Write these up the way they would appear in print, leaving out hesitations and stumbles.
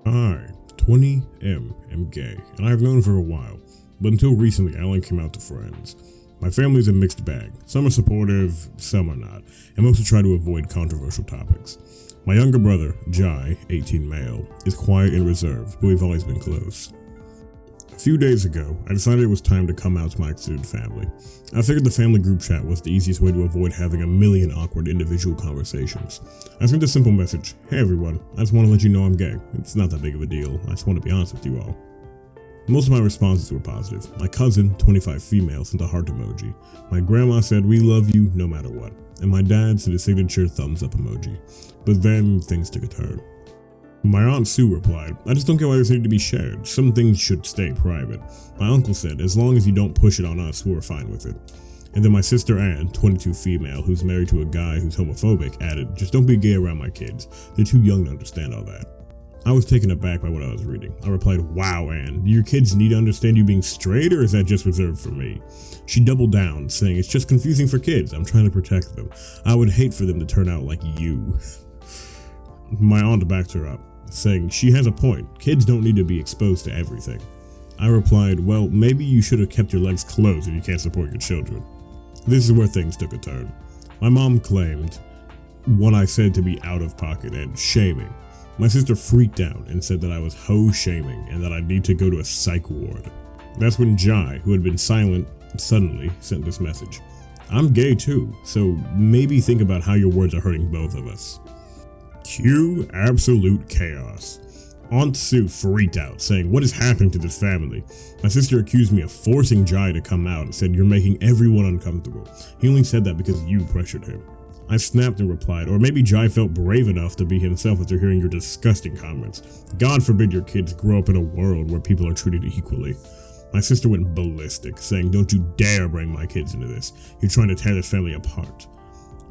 I, 20M, am gay, and I've known for a while, but until recently I only came out to friends. My family is a mixed bag. Some are supportive, some are not, and mostly try to avoid controversial topics. My younger brother, Jai, 18 male, is quiet and reserved, but we've always been close. A few days ago, I decided it was time to come out to my extended family. I figured the family group chat was the easiest way to avoid having a million awkward individual conversations. I sent a simple message: "Hey everyone, I just want to let you know I'm gay. It's not that big of a deal, I just want to be honest with you all." Most of my responses were positive. My cousin, 25 female, sent a heart emoji. My grandma said, "We love you no matter what." And my dad sent a signature thumbs up emoji. But then things took a turn. My aunt Sue replied, "I just don't get why this needed to be shared. Some things should stay private." My uncle said, "As long as you don't push it on us, we're fine with it." And then my sister Ann, 22 female, who's married to a guy who's homophobic, added, "Just don't be gay around my kids. They're too young to understand all that." I was taken aback by what I was reading. I replied, "Wow, Ann, do your kids need to understand you being straight, or is that just reserved for me?" She doubled down, saying, "It's just confusing for kids. I'm trying to protect them. I would hate for them to turn out like you." My aunt backed her up, saying she has a point. Kids don't need to be exposed to everything. I replied, "Well, maybe you should have kept your legs closed if you can't support your children." This is where things took a turn. My mom claimed what I said to be out of pocket and shaming. My sister freaked out and said that I was hoe shaming and that I'd need to go to a psych ward. That's when Jai, who had been silent, suddenly sent this message: "I'm gay too, so maybe think about how your words are hurting both of us." Cue absolute chaos. Aunt Sue freaked out, saying, "What is happening to this family?" My sister accused me of forcing Jai to come out and said, "You're making everyone uncomfortable. He only said that because you pressured him." I snapped and replied, "Or maybe Jai felt brave enough to be himself after hearing your disgusting comments. God forbid your kids grow up in a world where people are treated equally." My sister went ballistic, saying, "Don't you dare bring my kids into this. You're trying to tear this family apart."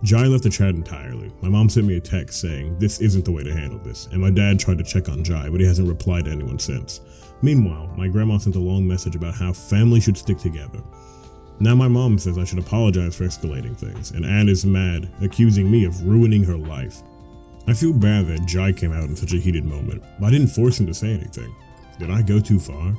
Jai left the chat entirely. My mom sent me a text saying, "This isn't the way to handle this," and my dad tried to check on Jai, but he hasn't replied to anyone since. Meanwhile, my grandma sent a long message about how family should stick together. Now my mom says I should apologize for escalating things, and Anne is mad, accusing me of ruining her life. I feel bad that Jai came out in such a heated moment, but I didn't force him to say anything. Did I go too far?